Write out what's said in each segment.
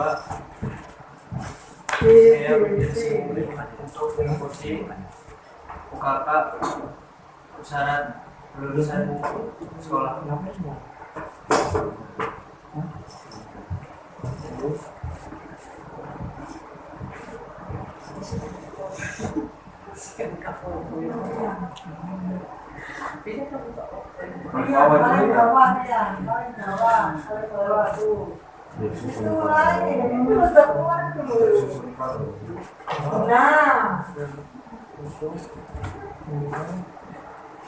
kedua, saya berisi untuk mengikuti UKK syarat lulusan sekolah.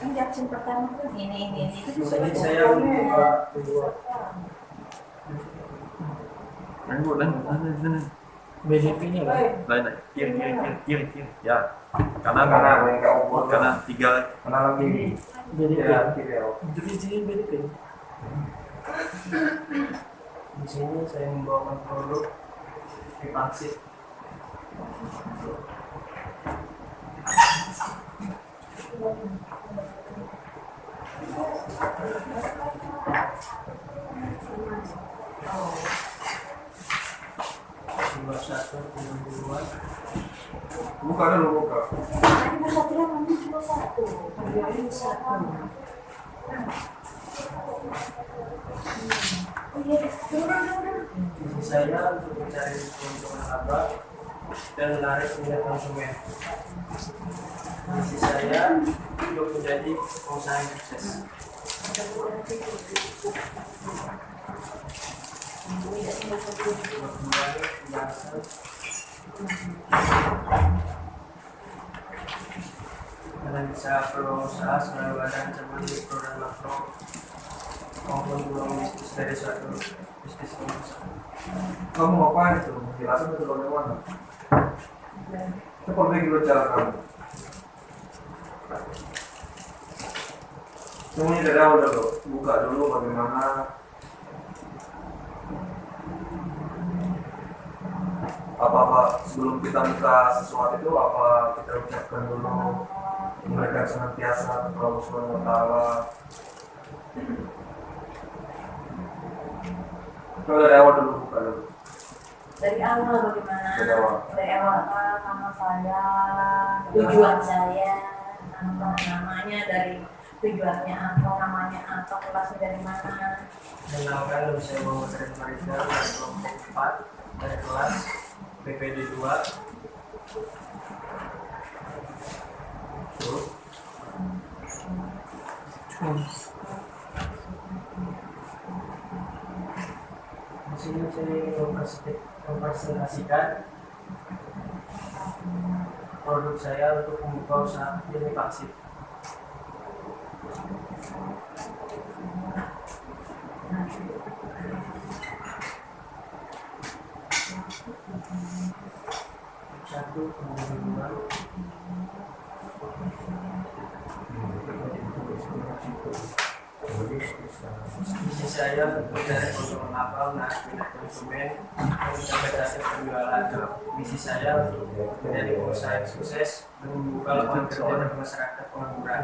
Ini absen pertama tuh ini. Jadi saya lanjut. BDP-nya Lain, kiri. Ya, karena 3 Kanan kiri. BDP. Ya, kiri. Jadi BDP. di sini saya membawakan produk Vipaksit. Nomor 1 2. Buka dulu, buka. Visi saya untuk mencari keuntungan laba dan menarik minat konsumen. Visi saya untuk menjadi pengusaha yang sukses. Analisa peluang usaha selalu ada ancaman mikro dan makro maupun peluang bisnis dari suatu bisnis pengusaha. Kamu ngapain itu? Jelasin itu bagaimana? Seperti dulu cara kamu. Semuanya dari awal dulu. Buka dulu bagaimana. Apa-apa sebelum kita buka sesuatu itu apa kita ucapkan dulu, memberikan senantiasa kepada Allah Subhanahu wa Ta'ala. Coba dari awal dulu, buka dulu. Dari awal bagaimana? Dari awal. Nama saya, tujuan saya, namanya dari tujuannya apa, namanya apa, kelasnya dari mana? Kenalkan nama saya Muhammad Reza Farida dari kelompok 4 dari kelas PPD 2. Di sini saya ingin mempresentasikan produk saya untuk membuka usaha Vipaksit. Satu, dua. Visi saya mencari keuntungan laba, menarik minat konsumen, dan mencapai target penjualan. Visi saya untuk menjadi pengusaha yang sukses dan membuka lapangan kerja bagi masyarakat pengangguran.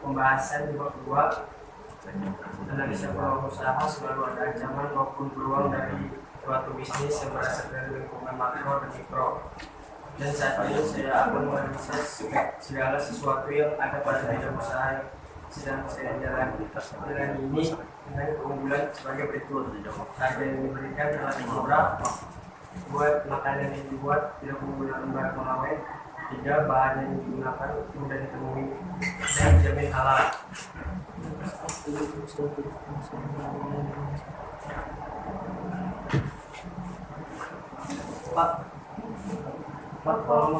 Pembahasan di bab 2. Analisa peluang usaha selalu ada ancaman maupun peluang dari suatu bisnis yang berasal dari lingkungan makro dan mikro. Dan saat ini saya akan menganalisis segala sesuatu yang ada pada bidang usaha yang sedang saya jalani. Dengan ini, dengan keunggulan sebagai berikut: harga yang diberikan relatif murah, buat makanan yang dibuat tidak menggunakan bahan pengawet, 3, bahan yang digunakan mudah ditemui dan dijamin halal. Pak, kalau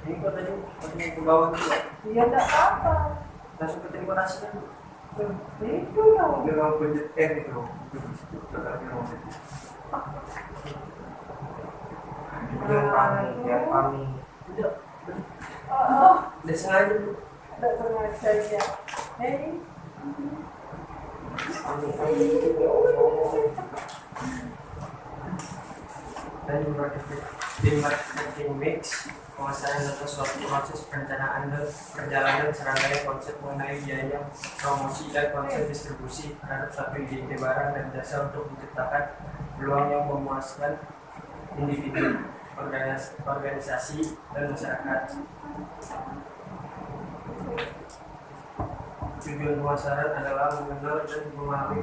ini kok tadi katanya ke bawah dulu ya? Iya, enggak apa-apa. Langsung ke terima kasih kan? Itu dong. Dia mau pencet itu. Biar kami. Oh, Udah sengaja bu. enggak sengaja ya. Hei. Dan di marketing mix, pemasaran adalah suatu proses perencanaan dan perjalanan serangkaian konsep mengenai biaya promosi dan konsep distribusi terhadap suatu ide barang dan jasa untuk menciptakan peluang yang memuaskan individu, organisasi, dan masyarakat. Tujuan pemasaran adalah mengenal dan memahami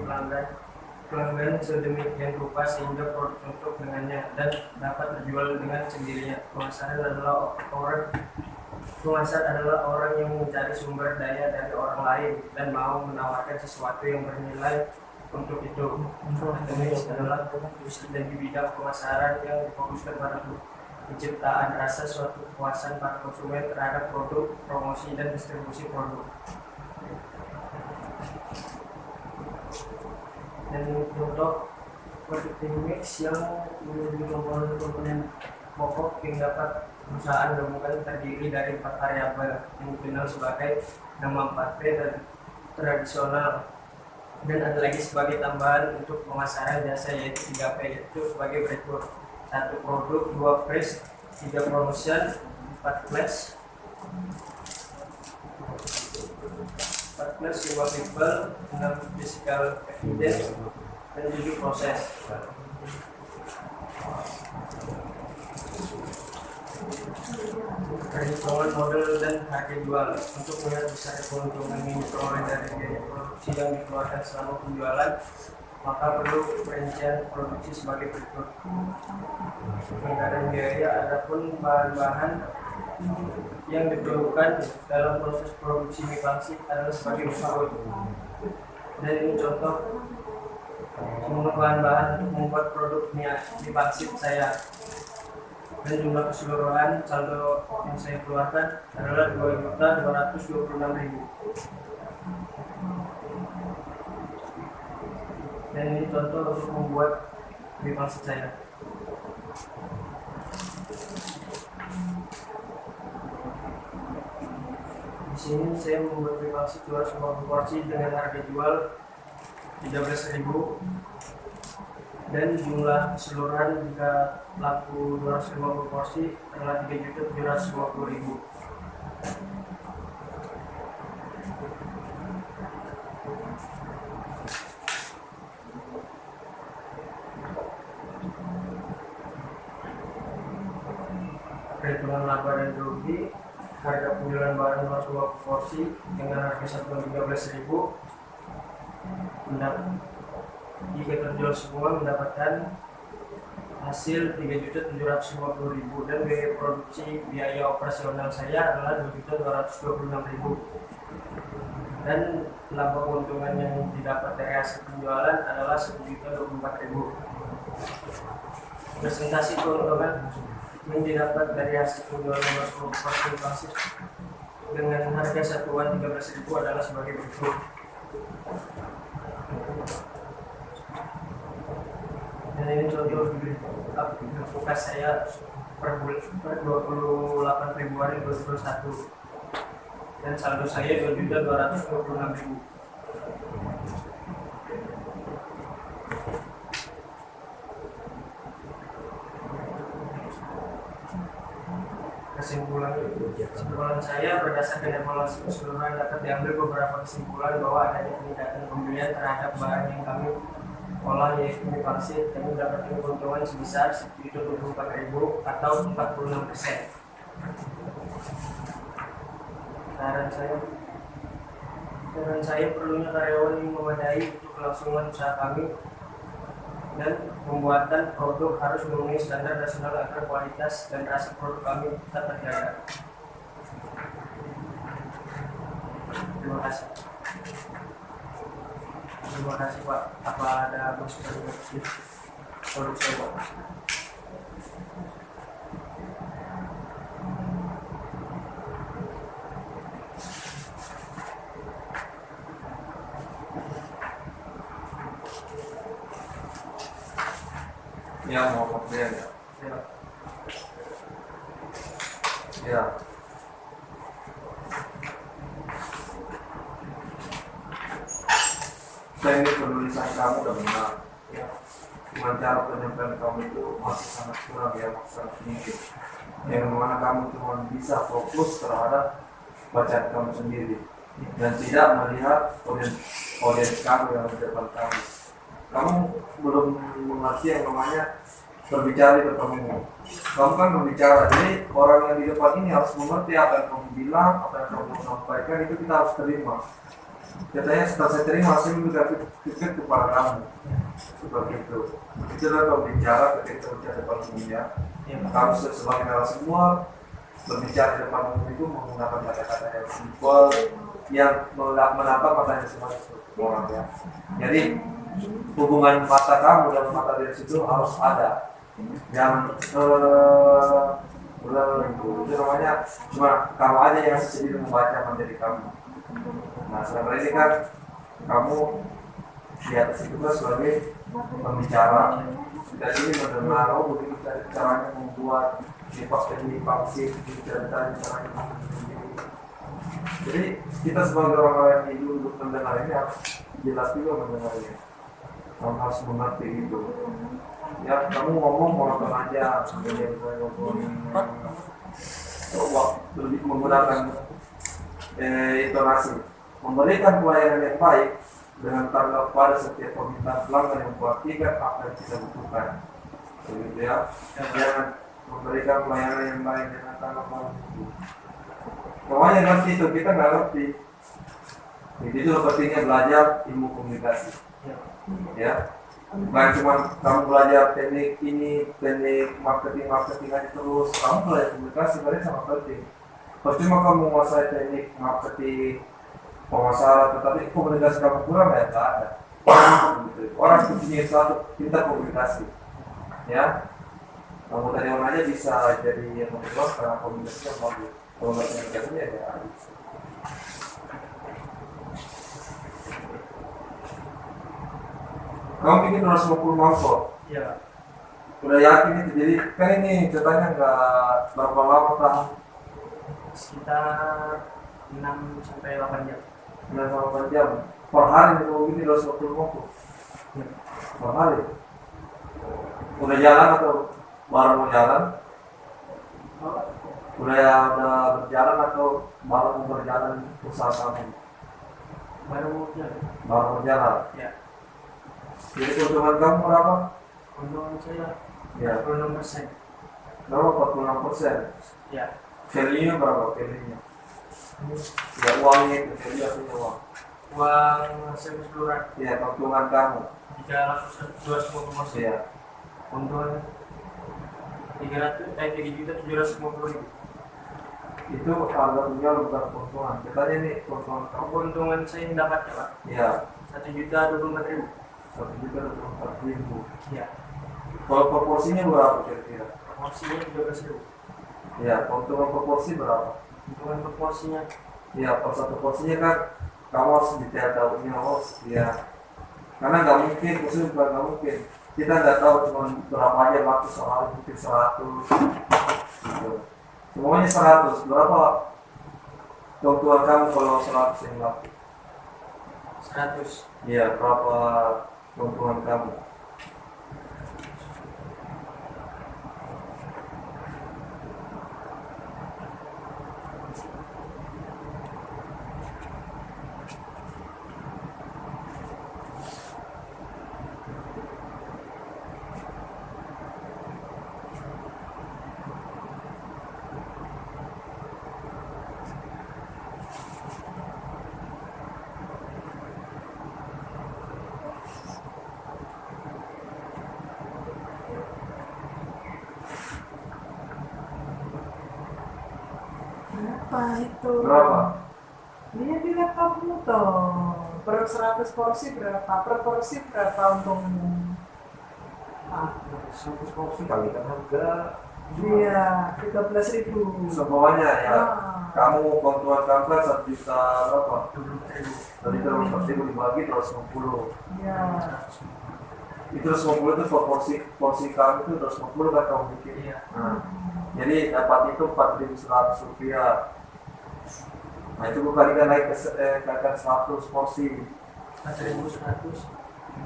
pelanggan sedemikian rupa sehingga produk cocok dengannya dan dapat terjual dengan sendirinya. Pemasaran adalah orang yang mencari sumber daya dari orang lain dan mau menawarkan sesuatu yang bernilai untuk itu. Akademik adalah studi bidang pemasaran yang difokuskan pada penciptaan rasa suatu kepuasan para konsumen terhadap produk, promosi, dan distribusi produk. Dan contoh marketing mix yang memiliki komponen pokok yang dapat perusahaan gabungkan terdiri dari 4 variabel yang dikenal sebagai nama 4P dan tradisional, dan ada lagi sebagai tambahan untuk pemasaran jasa yaitu 3P, yaitu sebagai berikut: 1 produk, 2 price, 3 promotion, 4 flash, 5 people, 6 physical evidence, dan 7 proses. Perhitungan model dan harga jual. Untuk melihat besar keuntungan yang diperoleh dari biaya produksi yang dikeluarkan selama penjualan, maka perlu perincian produksi sebagai berikut. Penganggaran biaya, adapun bahan-bahan yang diperlukan dalam proses produksi mie pangsit adalah sebagai berikut. Dan ini contoh semua bahan-bahan untuk membuat produk mie pangsit saya. Dan jumlah keseluruhan saldo yang saya keluarkan adalah 2.226.000. Dan ini contoh untuk membuat mie pangsit saya. Di sini saya membuat mie pangsit 250 porsi dengan harga jual 13.000, dan jumlah keseluruhan jika laku 250 porsi adalah 3.750.000. Perhitungan laba dan rugi. Harga penjualan barang 250 porsi dengan harga satuan 13.000, jika terjual semua mendapatkan hasil 3.750.000, dan biaya produksi biaya operasional saya adalah 2.226.000, dan laba keuntungan yang didapat dari hasil penjualan adalah 1.024.000. Presentasi keuntungan yang didapat dari hasil penjualan 250 porsi dengan harga satuan 13.000 adalah sebagai berikut. Dan ini contoh aktivitas saya per 28 Februari 2021, dan saldo saya 2.226.000. Kesimpulan saya berdasarkan evaluasi keseluruhan dapat diambil beberapa kesimpulan bahwa adanya peningkatan pembelian terhadap barang yang kami olah yaitu mie pangsit, kami mendapatkan keuntungan sebesar 1.024.000 atau 46%. Saran saya perlunya karyawan yang memadai untuk kelangsungan usaha kami, dan pembuatan produk harus memenuhi standar nasional agar kualitas dan rasa produk kami tetap terjaga. Terima kasih. Terima kasih Pak. Apa ada masukan dari produk saya Pak? Ya, mau komplain ya? Ya. Saya ini penulisan kamu udah benar. Ya. cuma cara penyampaian kamu itu masih sangat kurang ya, masih sangat sedikit. Yang mana kamu cuma bisa fokus terhadap bacaan kamu sendiri dan tidak melihat audiens kamu yang di depan kamu. Kamu belum mengerti yang namanya berbicara di depan umum. Kamu kan berbicara, jadi orang yang di depan ini harus mengerti apa yang kamu bilang, apa yang kamu sampaikan, itu kita harus terima. Katanya setelah saya terima, saya memberikan feedback kepada kamu. Seperti itu. Itu adalah kamu bicara ketika berbicara di depan umum ya. Kamu sebagai narasumber berbicara di depan umum itu menggunakan kata-kata yang simpel, yang menatap matanya semua orang ya. Jadi hubungan mata kamu dan mata dari situ harus ada. Yang itu namanya cuma kamu aja yang sendiri membaca menjadi kamu. Nah selama ini kan kamu di atas itu kan sebagai pembicara, sudah ini mendengar, oh begini caranya membuat ini pangsit, caranya jadi kita sebagai orang-orang yang hidup untuk mendengar ini harus jelas juga mendengarnya. Kamu harus mengerti itu. Ya kamu ngomong monoton aja, kemudian saya ngomong lebih menggunakan intonasi, memberikan pelayanan yang baik dengan tanggal pada setiap permintaan pelanggan yang memperhatikan apa yang kita butuhkan. Begitu ya. Jangan memberikan pelayanan yang baik dengan tanggal pada itu. Pokoknya ngerti itu, kita nggak ngerti. Jadi itu pentingnya belajar ilmu komunikasi. Ya. Bukan cuma kamu belajar teknik ini, teknik marketing aja terus. Kamu belajar komunikasi, berarti sangat penting. Percuma kamu menguasai teknik marketing, pemasaran, tetapi komunikasi kamu kurang ya nggak ada. Orang kuncinya satu, pintar komunikasi. Ya. Kamu tadi mana aja bisa jadi yang kedua karena komunikasi yang bagus. Kalau nggak komunikasinya ya habis. Kamu bikin 250 mangkok? Iya. Udah yakin itu, jadi kan ini ceritanya nggak berapa lama kan? Sekitar 6 sampai 8 jam. 6 sampai 8 jam. Per hari nih kalau gini 250 mangkok? Per hari? Udah jalan atau baru mau jalan? Udah berjalan atau baru mau berjalan usaha kamu? Baru jalan. Baru mau jalan? Ya. Jadi keuntungan kamu berapa? Keuntungan saya Ya. 46%. Berapa? 46%. Ya. Value-nya berapa? Value-nya? Ya uangnya itu, value artinya uang. Uang hasil keseluruhan Ya, keuntungan kamu. 350%. Ya. Keuntungan 3.750.000. Itu harga jual bukan keuntungan. Katanya nih keuntungan kamu. Keuntungan saya yang dapat ya Pak, Ya, 1.024.000. 1.024.000. Ya. Kalau proporsinya berapa kira-kira? Proporsinya 13.000. Ya, keuntungan proporsi berapa? Keuntungan proporsinya Ya, per satu porsinya kan kamu harus detail tahunya, oh ya. Karena nggak mungkin, khusus bukan nggak mungkin. Kita nggak tahu cuma berapa aja waktu soal mungkin 100 gitu. Semuanya 100, berapa keuntungan kamu kalau 100 yang laku? 100. Iya, berapa keuntungan kamu? Berapa itu? Berapa? Dia di laptopmu toh. Per 100 porsi berapa? Per porsi berapa untungmu? Ah, 100 porsi kali kan harga. iya, 13.000. Semuanya ya. Ah. Kamu keuntungan kamu kan 1 juta berapa? 1 juta 40.000 dibagi 250. Iya. Itu 250 itu porsi kamu itu 250 kan kamu bikin. Iya. Nah, jadi dapat itu 4.100 rupiah. Nah itu gue kalikan naik ke 100 porsi. 4.100.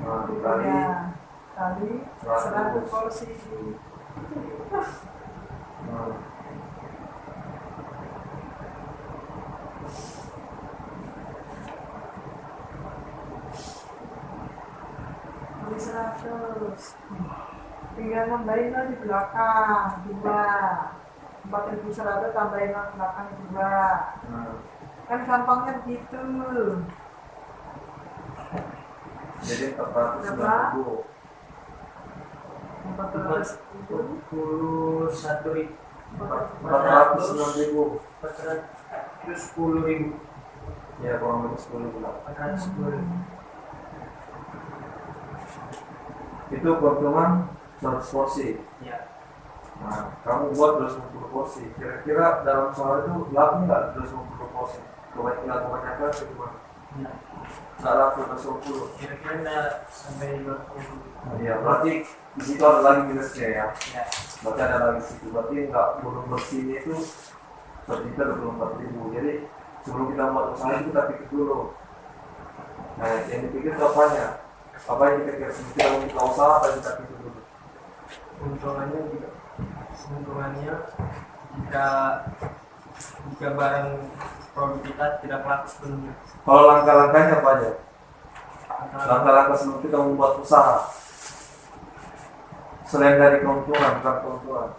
Nah dikali Iya. kali 100 porsi. Nah, Kali 100. Tinggal nambahin lagi di belakang 2. 4.100 tambahin lagi belakang 2. nah. Kan gampangnya begitu. Jadi 490. 410. 41.000 406.000. 410.000 Ya kurang lebih 10 bulan. 410.000. Itu keuntungan 100 porsi. Ya, Nah, kamu buat 250 porsi. Kira-kira dalam soal itu laku nggak 250 porsi? Kebanyakan atau gimana? nah, Nggak laku 250. kira-kira nggak sampai 20. Iya, berarti di situ ada lagi minusnya ya. Ya, Berarti ada lagi situ. Berarti nggak belum bersihnya itu sekitar 24.000. Jadi sebelum kita buat usaha itu kita pikir dulu. Nah, yang dipikir itu apanya? Apa yang kita kira? Kita mau buka usaha apa yang kita pikir dulu? keuntungannya juga, keuntungannya jika barang produk kita tidak laku sepenuhnya. Kalau langkah-langkahnya apa aja? Langkah-langkah sebelum kita membuat usaha. Selain dari keuntungan, bukan keuntungan.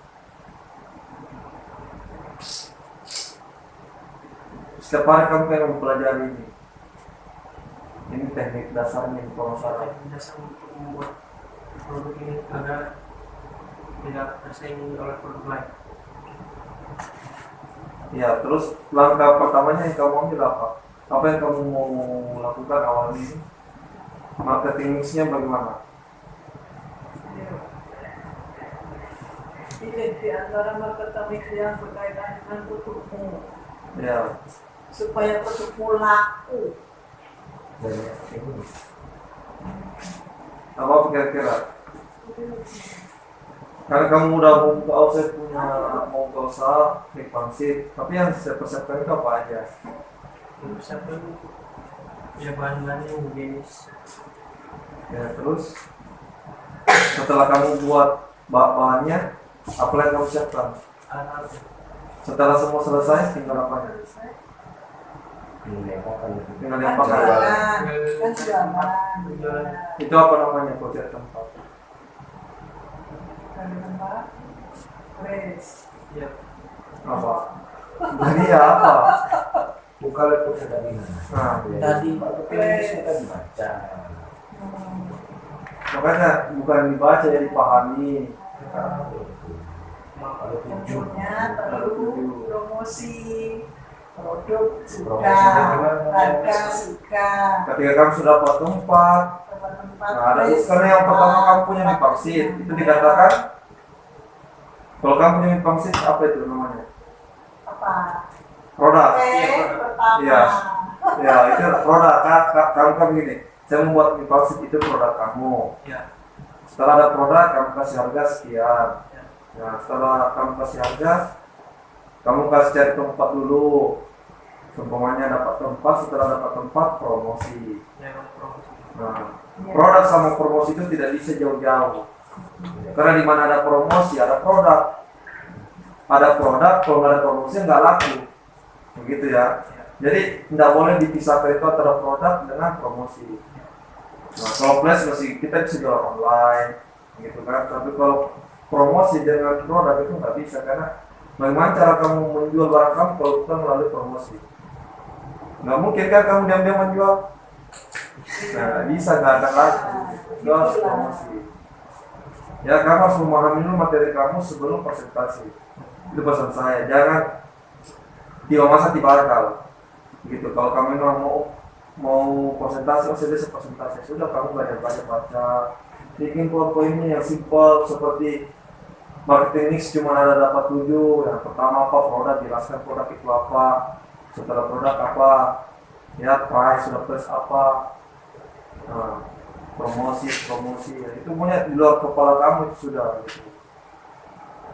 Setiap hari kamu pengen mempelajari ini. Ini teknik dasarnya di pemasaran. Dasar untuk membuat produk ini agar tidak tersaingi oleh produk lain. Ya, terus langkah pertamanya yang kamu ambil apa? Apa yang kamu mau lakukan awal ini? Marketing mix-nya bagaimana? Ini di antara marketing yang berkaitan dengan produkmu, Ya, supaya produkmu laku. apa kira-kira? Karena kamu udah mau buka usaha, punya mau buka usaha, klik pangsit. Tapi yang saya persiapkan itu apa aja? Misalkan ya bahan-bahan yang higienis. Ya, terus setelah kamu buat bahannya, apa yang kamu siapkan? Alat Setelah semua selesai, tinggal apa? Tinggal yang pakai. Jualan, kan jualan. Itu apa namanya? Project tempat. Dari tempat, res. ya, Apa? Jadi ya apa? Buka laptop tadi. Nah, Tadi saya kan baca. makanya bukan dibaca, ya dipahami. Kalau tujuh, Tentunya perlu promosi produk sudah, Promosinya harga sudah, Ketika kamu sudah dapat tempat, tempat nah ada res karena yang pertama sudah. kamu punya mie pangsit, itu dikatakan kalau kamu punya mie pangsit apa itu namanya? Apa? Produk. Pertama. Iya. Ya itu produk. Kamu kan gini, saya membuat mie pangsit itu produk kamu. ya, Setelah ada produk, kamu kasih harga sekian. Nah, setelah kamu kasih harga, kamu kasih cari tempat dulu. Seumpamanya dapat tempat, setelah dapat tempat, promosi. ya promosi. Nah, produk sama promosi itu tidak bisa jauh-jauh. Karena di mana ada promosi, ada produk. Ada produk, kalau nggak ada promosi nggak laku. Begitu ya. Jadi tidak boleh dipisahkan itu antara produk dengan promosi. Nah, kalau flash masih kita bisa jual online, gitu kan. Tapi kalau promosi dengan produk itu nggak bisa, karena bagaimana cara kamu menjual barang kamu kalau bukan melalui promosi? Nggak mungkin kan kamu diam-diam menjual. Nah, bisa nggak akan laku. Itu harus promosi. Ya, kamu harus memahami dulu materi kamu sebelum presentasi. Itu pesan saya. Jangan tiba masa tiba akal. Gitu. Kalau kamu memang mau presentasi, saya presentasi sudah kamu banyak-banyak baca. Bikin PowerPoint-nya yang simple seperti marketing mix cuma ada dapat 7. Yang pertama apa produk, jelaskan produk itu apa. Setelah produk apa, ya price, sudah price apa. Nah, promosi ya. Itu punya di luar kepala kamu itu sudah gitu.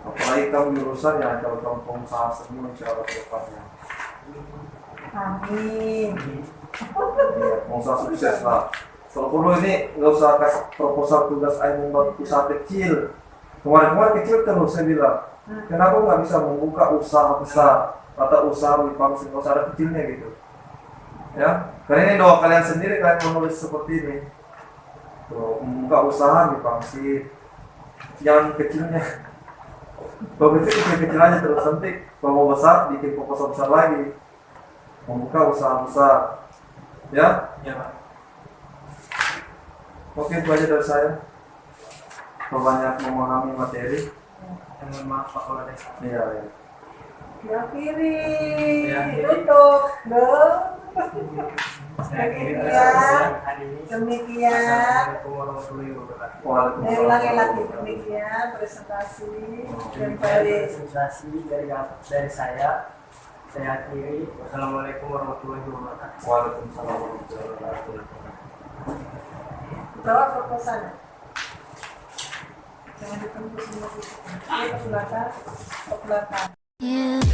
Apalagi kamu jurusan ya kalau kamu pengusaha semua insya Allah ke depannya. Amin. Iya, pengusaha sukses lah. Kalau perlu ini nggak usah kasih proposal tugas saya membuat usaha kecil. Kemarin-kemarin kecil terus saya bilang, kenapa nggak bisa membuka usaha besar atau usaha di pangsit usaha kecilnya gitu? Ya, karena ini doa kalian sendiri kalian menulis seperti ini. Tuh, membuka usaha di pangsit, yang kecilnya. Kalau kecil aja terus nanti kalau mau besar bikin proposal besar lagi. Membuka usaha besar, ya? Ya Pak. Oke, itu aja dari saya. Banyak memahami materi. Mohon maaf Pak kalau ada salah. Iya, iya. Yang kiri. Yang kiri. Tutup. Dong. Saya kiri Demikian. hari ini. Demikian. Assalamualaikum warahmatullahi wabarakatuh. Waalaikumsalam. Ulangi lagi demikian presentasi yang dari Presentasi dari saya akhiri. Wassalamualaikum warahmatullahi wabarakatuh. Waalaikumsalam warahmatullahi wabarakatuh. bawa proposalnya. Jangan ditunggu semua. Ke belakang, ke belakang. You